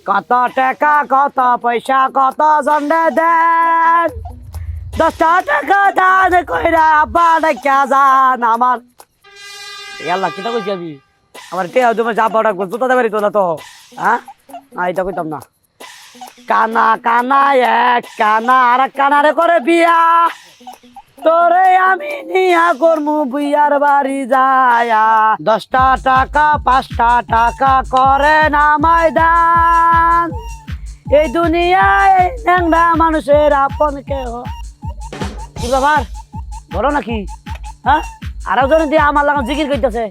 কত টাকা কত পয়সা কত জন্ডে দেন 10 টাকা দান কইরা আব্বা ডাকা যান আমার ইয়াল্লা কিটা কইছি আমি আমার তে তুমি যাবা ডাকবো তো তাদের বাড়ি তো না তো হ্যাঁ এটা কইতাম না কানা কানা এক কানা আর কানারে করে বিয়া তোরে আমি নিয়া করমু বিয়ার বাড়ি যায়া 10 টাকা 5 টাকা করে না ময়দান এই দুনিয়ায় ন্যাংরা মানুষের আপন কেহ কি ব্যাপার বলো নাকি হ্যাঁ আরো জন দিয়ে আমার লাগা জিকির কইতাছে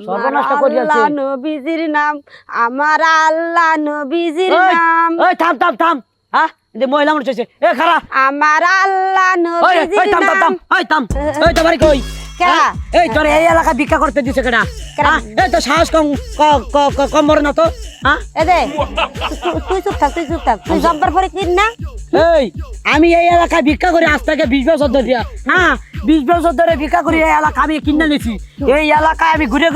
সর্বনাশ করিয়াছে আল্লাহ নবীজির নাম আমার আল্লাহ নবীজির নাম ওই থাম থাম থাম হ্যাঁ এই মহিলা মানুষ হইছে এ খারাপ আমার আল্লাহ নবীজির থাম থাম নাম থাম ওই তো বাড়ি কই কেডা? এই তোর এই এলাকা ভিক্ষা করতে দিছে কেডা এই তো সাহস কম কম বড় না তো হ্যাঁ এদে তুই চুপ থাক তুই জব্বার পরে কিন না এই আমি এই এলাকায় ভিক্ষা করি আজ থেকে 20 বছর ধরে হ্যাঁ 20 বছর ধরে ভিক্ষা করি এই এলাকা আমি কিনে নিছি এই এলাকায় আমি ঘুরে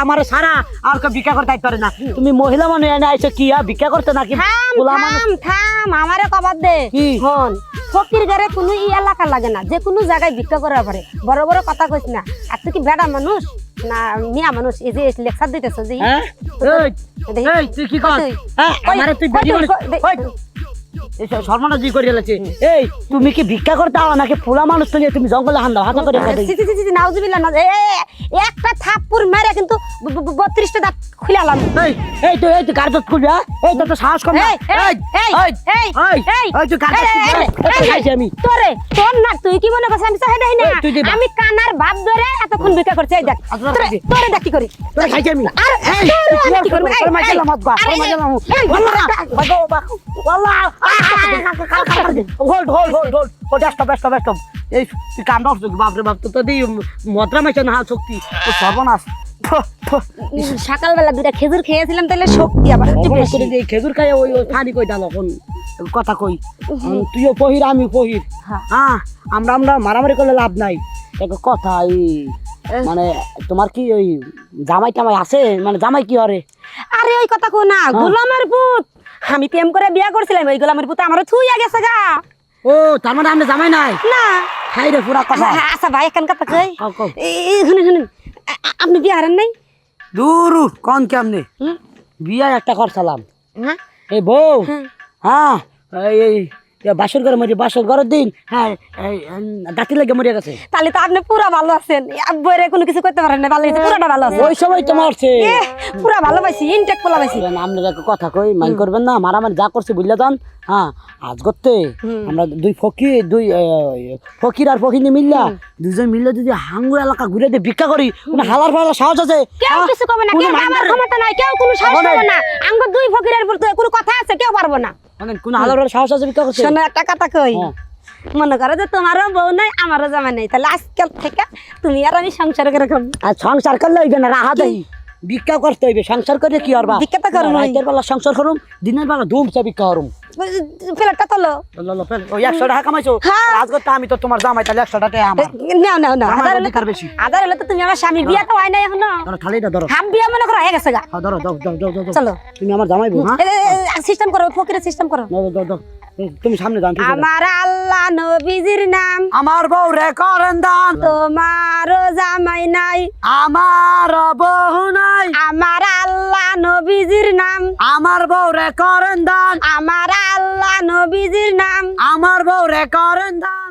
আমার সারা আর কেউ ভিক্ষা করতে পারে না তুমি মহিলা মানুষ এনে আইছো কি ভিক্ষা করতে নাকি থাম আমারে কবার দে হন ফকির ঘরে কোনো এলাকা লাগে না যে কোনো জায়গায় ভিক্ষা করার পারে বড় বড় কথা কইছ না আর তুই কি বেড়া মানুষ না মিয়া মানুষ এই যে লেকচার দিতেছ যে এই তুই কি কর আমারে তুই বেডি মানুষ এই শর্মাটা জি করে গেছে এই তুমি কি ভিক্ষা করতে আও নাকি ফুলা মানুষ তো তুমি জঙ্গলে হান্দা হাতা করে খাই ছি নাউজুবিল্লাহ না একটা থাপ্পড় মেরে কিন্তু 32টা দাঁত খুলালাম এই তুই কার্পেট খুলবি এই তো সাহস কম এই তুই কার্পেট খাইছি আমি তোর না তুই কি মনে করছিস আমি তো হেডাই না আমি কানার ভাব ধরে এতক্ষণ ভিক্ষা করছি এই দেখ তোরে দেখ কি করি তোরে খাইছি আমি আর কি করব তোর মাইলা মত বা তোর মাইলা ওয়াল্লাহ ওয়াল্লাহ হোল্ড ও ব্যস্ত এই তুই কাম দাও বাপরে বাপ তো দি মদ্রা মাইছে না শক্তি ও সর্বনাশ সকালবেলা দুটা খেজুর খেয়েছিলাম তাহলে শক্তি আবার একটু বেশি এই খেজুর খাই ওই ফানি কই দাও এখন কথা কই তুইও পহির আমি পহির হ্যাঁ আমরা মারামারি করলে লাভ নাই এক কথা এই মানে তোমার কি ওই জামাই টামাই আছে মানে জামাই কি হরে আরে ওই কথা কো না গোলামের পুত আমি প্রেম করে বিয়া করছিলাম ওই গোলামের পুত আমারে থুইয়া গেছে গা ও তার মানে আমি জামাই নাই না হাই রে পুরা কথা আচ্ছা ভাই কেন কথা কই এই শুনুন আপনি বিয়া হারেন নাই দূর কোন কেমনে বিয়া একটা করছিলাম হ্যাঁ এই বউ হ্যাঁ এই বাসর ঘরে মরে বাসর ঘরের দিন হ্যাঁ দাঁতি লেগে মরে গেছে তাহলে তো আপনি পুরা ভালো আছেন বইরে কোনো কিছু করতে পারেন না ভালো হয়েছে পুরাটা ভালো আছে ওই সময় তো মারছে পুরা ভালো পাইছি ইনটেক পোলা পাইছি আপনার একটা কথা কই মাইন্ড করবেন না মারামারি যা করছে বুঝলে দেন হ্যাঁ আজ করতে আমরা দুই ফকির আর ফকিনি মিললা দুজন মিললে যদি হাঙ্গু এলাকা ঘুরে দিয়ে ভিক্ষা করি কোনো হালার ফালার সাহস আছে কেউ কিছু কবে না কেউ আমার ক্ষমতা নাই কেউ কোনো সাহস পাবে না আঙ্গ দুই ফকিরের উপর কোনো কথা আছে কেউ পারবো না মানে কোন হালার সাহস আছে ভিক্ষা করছে শোনো একটা কথা কই মনে করো যে তোমারও বউ নাই আমারও জামাই নাই তাহলে আজকাল থেকে তুমি আর আমি সংসার করে খাবো আর সংসার করলে হইবে না রাহা দেই ভিক্ষা করতে হইবে সংসার করে কি করবা ভিক্ষা তো করব রাতের বেলা সংসার করুম দিনের বেলা ধুমছে ভিক্ষা করুম প্লেটটা তোলো ওই 100 টাকা কামাইছো আজ করতে আমি তো তোমার জামাই তাহলে 100 টাকা আমার না আদার হলে তো তুমি আমার স্বামী বিয়া তো হয় না এখনো ধরো থালিটা ধরো হাম বিয়া মনে করো হয়ে গেছে গা ধরো দাও চলো তুমি আমার জামাই বউ হ্যাঁ সিস্টেম করো ফকিরের সিস্টেম করো দাও তুমি সামনে যাও আমার আল্লাহ নবীজির নাম আমার বউ রে করেন দান তোমারও জামাই নাই আমার বউ নাই আমার আল্লাহ নবীজির নাম আমার বউ রে করেন দান আমার আল্লাহ নবীজির নাম আমার বউ রে করেন দান।